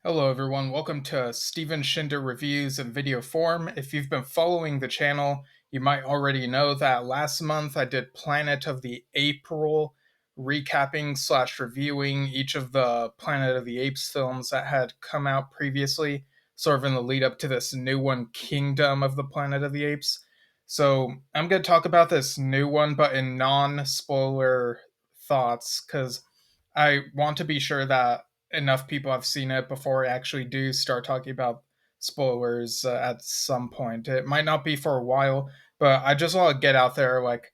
Hello, everyone. Welcome to Steven Shinder Reviews in video form. If you've been following the channel, you might already know that last month I did Planet of the April, recapping slash reviewing each of the Planet of the Apes films that had come out previously, sort of in the lead up to this new one, Kingdom of the Planet of the Apes. So I'm going to talk about this new one, but in non spoiler thoughts, because I want to be sure that enough people have seen it before I actually do start talking about spoilers at some point. It might not be for a while, but I just want to get out there like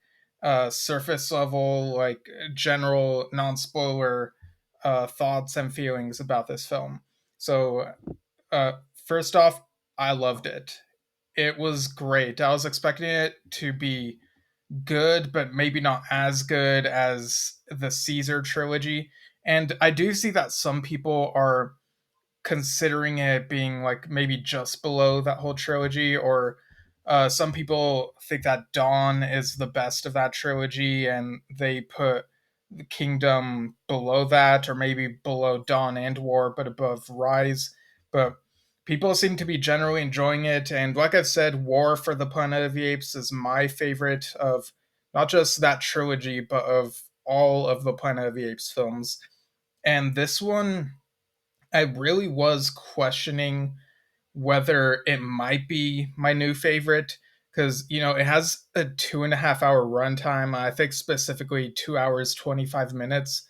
surface level, like general non spoiler thoughts and feelings about this film. So, first off, I loved it. It was great. I was expecting it to be good, but maybe not as good as the Caesar trilogy. And I do see that some people are considering it being like maybe just below that whole trilogy, or some people think that Dawn is the best of that trilogy and they put the Kingdom below that, or maybe below Dawn and War, but above Rise. But people seem to be generally enjoying it. And like I've said, War for the Planet of the Apes is my favorite of not just that trilogy, but of all of the Planet of the Apes films. And this one, I really was questioning whether it might be my new favorite because it has a 2.5 hour runtime. I think specifically 2 hours 25 minutes,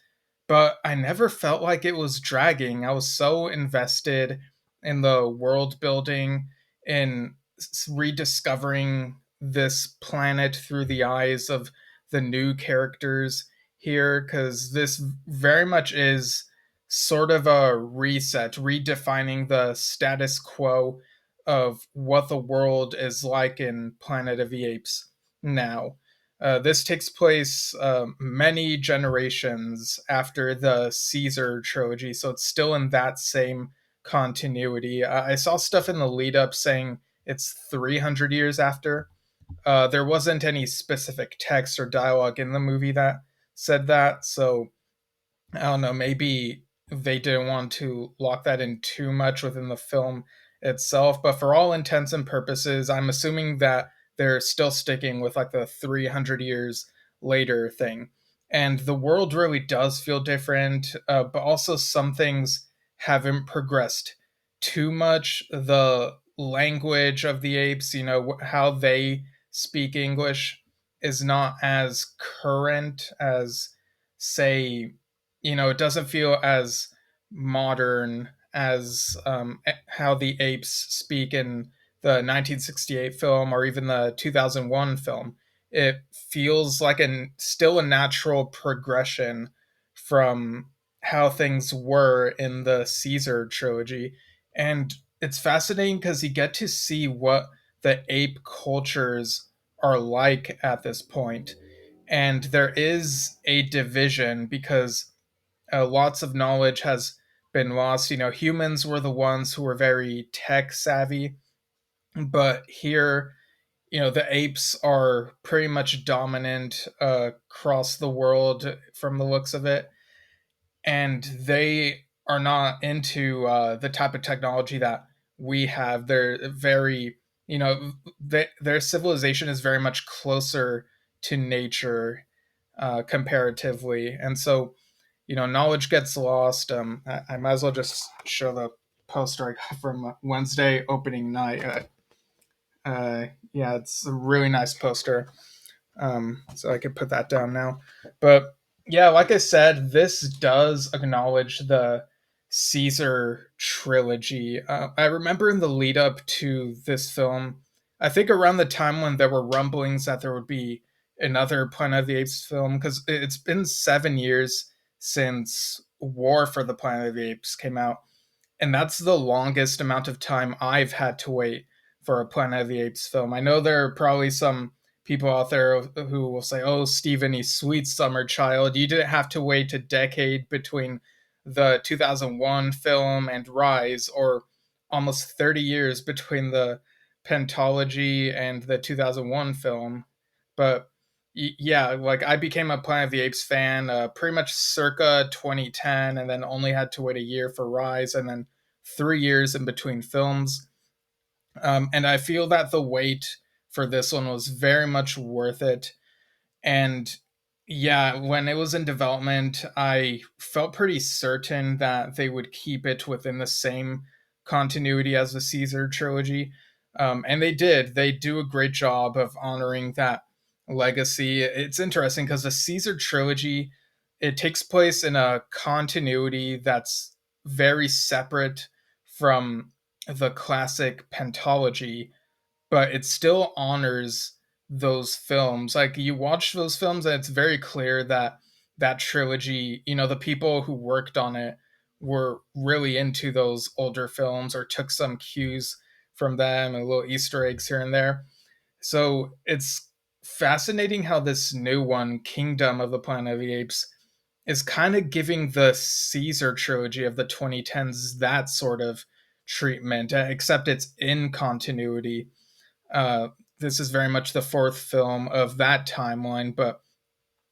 but I never felt like it was dragging. I was so invested in the world building, in rediscovering this planet through the eyes of the new characters here, because this very much is sort of a reset, redefining the status quo of what the world is like in Planet of the Apes now. This takes place many generations after the Caesar trilogy, so it's still in that same continuity. I saw stuff in the lead up saying it's 300 years after. There wasn't any specific text or dialogue in the movie that said that, so I don't know, maybe they didn't want to lock that in too much within the film itself, but for all intents and purposes, I'm assuming that they're still sticking with like the 300 years later thing. And the world really does feel different, but also some things haven't progressed too much. The language of the apes, how they speak English, is not as current as, say, it doesn't feel as modern as how the apes speak in the 1968 film or even the 2001 film. It feels like still a natural progression from how things were in the Caesar trilogy. And it's fascinating because you get to see what the ape cultures are like at this point. And there is a division because lots of knowledge has been lost. Humans were the ones who were very tech savvy, but here, the apes are pretty much dominant across the world from the looks of it, and they are not into the type of technology that we have. They're very, their civilization is very much closer to nature comparatively, and so knowledge gets lost. I might as well just show the poster I got from Wednesday opening night. Yeah, it's a really nice poster. So I could put that down now. But yeah, like I said, this does acknowledge the Caesar trilogy. I remember in the lead up to this film, I think around the time when there were rumblings that there would be another Planet of the Apes film, because it's been 7 years since War for the Planet of the Apes came out, and that's the longest amount of time I've had to wait for a Planet of the Apes film. I know there are probably some people out there who will say, "Oh, Steven, you sweet summer child, you didn't have to wait a decade between the 2001 film and Rise, or almost 30 years between the Pentology and the 2001 film." But yeah, like I became a Planet of the Apes fan pretty much circa 2010, and then only had to wait a year for Rise, and then 3 years in between films. And I feel that the wait for this one was very much worth it. And yeah, when it was in development, I felt pretty certain that they would keep it within the same continuity as the Caesar trilogy. And they did. They do a great job of honoring that legacy. It's interesting because the Caesar trilogy, it takes place in a continuity that's very separate from the classic pentology, but it still honors those films. Like you watch those films, and it's very clear that that trilogy, the people who worked on it were really into those older films or took some cues from them and little Easter eggs here and there. So it's fascinating how this new one, Kingdom of the Planet of the Apes, is kind of giving the Caesar trilogy of the 2010s that sort of treatment, except it's in continuity. uh, this is very much the fourth film of that timeline, but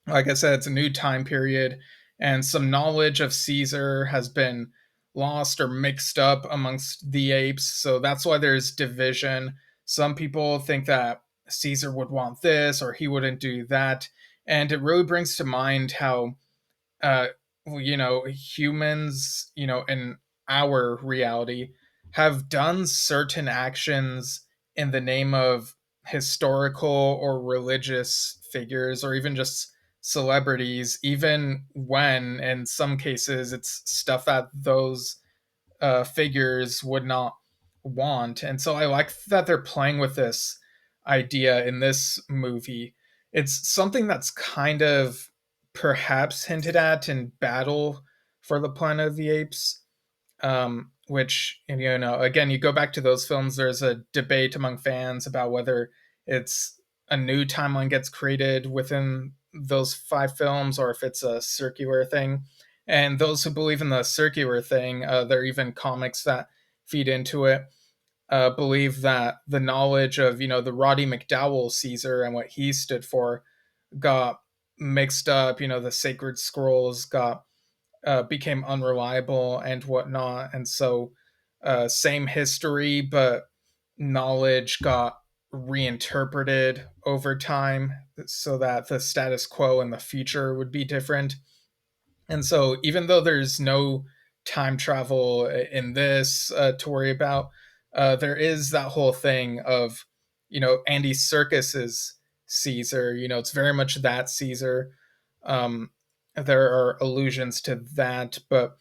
like I said, it's a new time period, and some knowledge of Caesar has been lost or mixed up amongst the apes. So that's why there's division. Some people think that Caesar would want this or he wouldn't do that. And it really brings to mind how uh, humans, in our reality, have done certain actions in the name of historical or religious figures, or even just celebrities, even when in some cases it's stuff that those figures would not want. And so I like that they're playing with this idea in this movie. It's something that's kind of perhaps hinted at in Battle for the Planet of the Apes, which, again, you go back to those films, there's a debate among fans about whether it's a new timeline gets created within those five films or if it's a circular thing. And those who believe in the circular thing, there are even comics that feed into it, believe that the knowledge of, the Roddy McDowell Caesar and what he stood for got mixed up. The sacred scrolls got became unreliable and whatnot, and so same history, but knowledge got reinterpreted over time so that the status quo in the future would be different. And so, even though there's no time travel in this to worry about, there is that whole thing of, Andy Serkis's Caesar. It's very much that Caesar. Um, there are allusions to that, but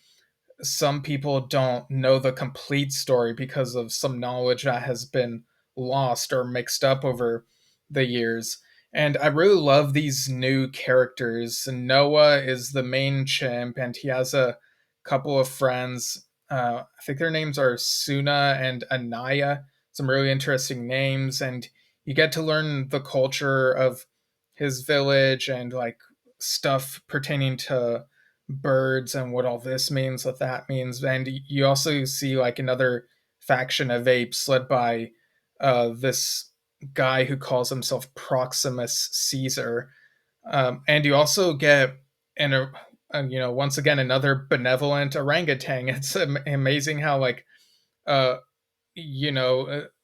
some people don't know the complete story because of some knowledge that has been lost or mixed up over the years. And I really love these new characters. Noah is the main chimp, and he has a couple of friends. I think their names are Suna and Anaya. Some really interesting names, and you get to learn the culture of his village and like stuff pertaining to birds and what all this means, what that means. And you also see like another faction of apes led by this guy who calls himself Proximus Caesar. And you also get once again another benevolent orangutan. It's amazing how like uh,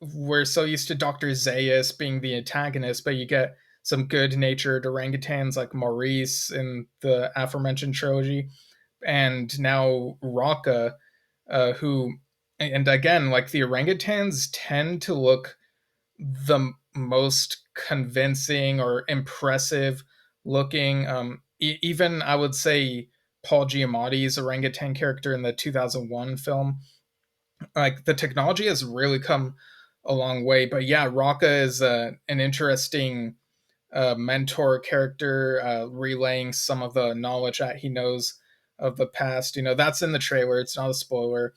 we're so used to Dr. Zaius being the antagonist, but you get some good natured orangutans like Maurice in the aforementioned trilogy, and now Raka, who, and again, like the orangutans tend to look the most convincing or impressive looking. Even I would say Paul Giamatti's orangutan character in the 2001 film, like the technology has really come a long way. But yeah, Raka is an interesting mentor character, relaying some of the knowledge that he knows of the past. That's in the trailer. It's not a spoiler.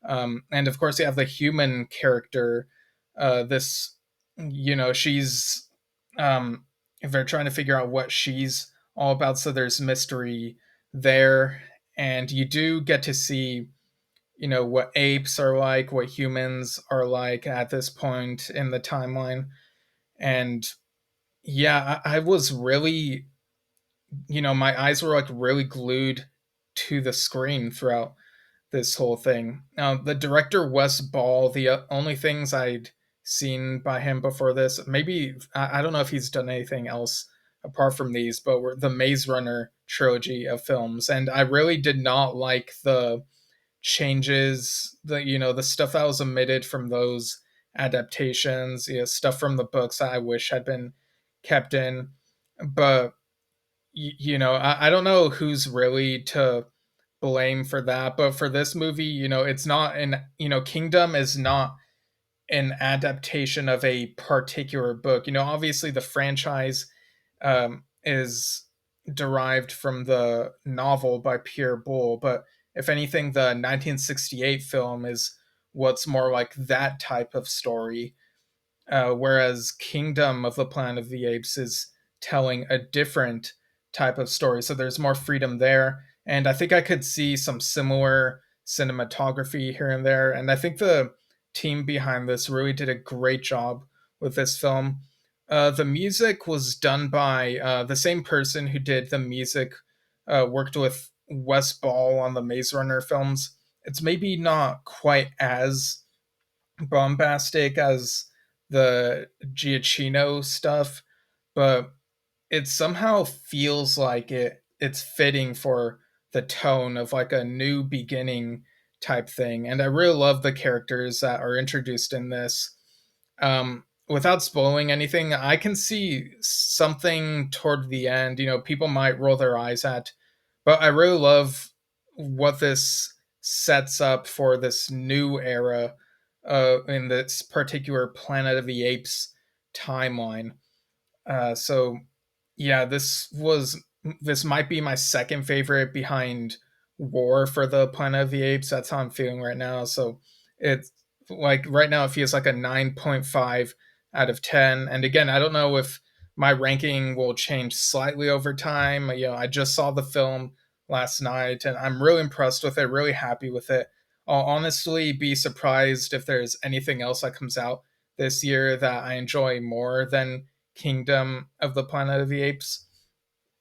And of course, you have the human character. This, she's, if they're trying to figure out what she's all about, so there's mystery there. And you do get to see, what apes are like, what humans are like at this point in the timeline. And yeah, I was really, my eyes were like really glued to the screen throughout this whole thing. The director Wes Ball, the only things I'd seen by him before this, maybe I don't know if he's done anything else apart from these, but were the Maze Runner trilogy of films, and I really did not like the changes, the stuff that was omitted from those adaptations, stuff from the books that I wish had been kept in. But I don't know who's really to blame for that, but for this movie, it's not an Kingdom is not an adaptation of a particular book. Obviously the franchise is derived from the novel by Pierre Boulle, but if anything, the 1968 film is what's more like that type of story, whereas Kingdom of the Planet of the Apes is telling a different type of story. So there's more freedom there. And I think I could see some similar cinematography here and there. And I think the team behind this really did a great job with this film. The music was done by the same person who did the music, worked with Wes Ball on the Maze Runner films. It's maybe not quite as bombastic as the Giacchino stuff, but it somehow feels like it's fitting for the tone of like a new beginning type thing. And I really love the characters that are introduced in this. Without spoiling anything, I can see something toward the end, people might roll their eyes at, but I really love what this sets up for this new era in this particular Planet of the Apes timeline. So yeah, this might be my second favorite behind War for the Planet of the Apes. That's how I'm feeling right now. So it's like right now it feels like a 9.5 out of 10. And again, I don't know if my ranking will change slightly over time. I just saw the film last night and I'm really impressed with it, really happy with it. I'll honestly be surprised if there's anything else that comes out this year that I enjoy more than Kingdom of the Planet of the Apes.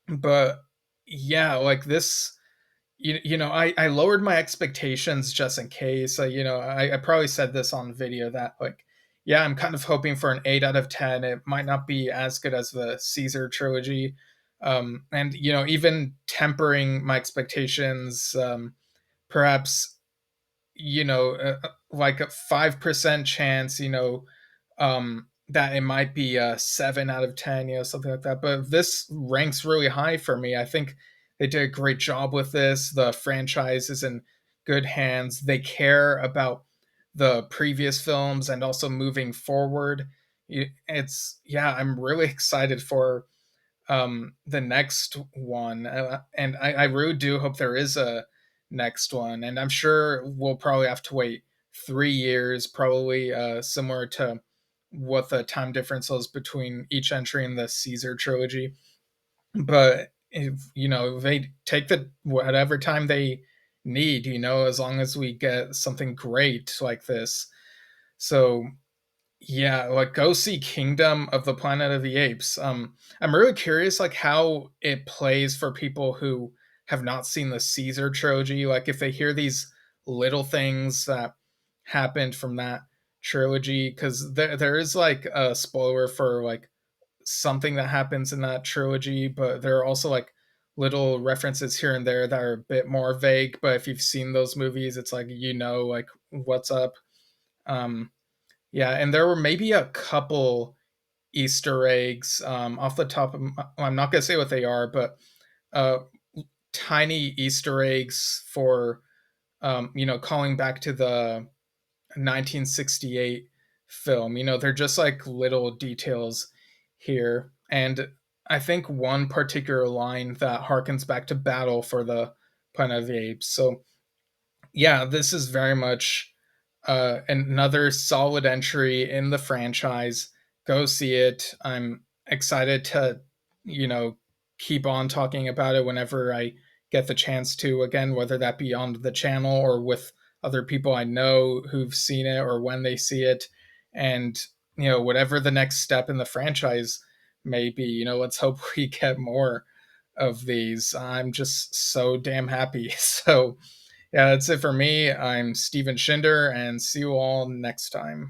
But yeah, like this, I lowered my expectations just in case. I probably said this on video that like, yeah, I'm kind of hoping for an 8 out of 10. It might not be as good as the Caesar trilogy. And even tempering my expectations, perhaps like a 5% chance, that it might be a 7 out of 10, something like that. But this ranks really high for me. I think they did a great job with this. The franchise is in good hands. They care about the previous films and also moving forward. Yeah, I'm really excited for the next one, and I really do hope there is a next one, and I'm sure we'll probably have to wait 3 years, probably similar to what the time difference was between each entry in the Caesar trilogy. But if they take the whatever time they need, as long as we get something great like this. So yeah, like go see Kingdom of the Planet of the Apes. I'm really curious like how it plays for people who have not seen the Caesar trilogy. Like if they hear these little things that happened from that trilogy, because there is like a spoiler for like something that happens in that trilogy, but there are also like little references here and there that are a bit more vague. But if you've seen those movies, it's like like what's up. Um, yeah, and there were maybe a couple Easter eggs off the top of I'm not gonna say what they are, but uh, tiny Easter eggs for calling back to the 1968 film. They're just like little details here, and I think one particular line that harkens back to Battle for the Planet of the Apes. So yeah, this is very much another solid entry in the franchise. Go see it. I'm excited to, you know, keep on talking about it whenever I get the chance to. Again, whether that be on the channel or with other people I know who've seen it or when they see it. And, whatever the next step in the franchise may be, let's hope we get more of these. I'm just so damn happy. So, Yeah, that's it for me. I'm Steven Schinder, and see you all next time.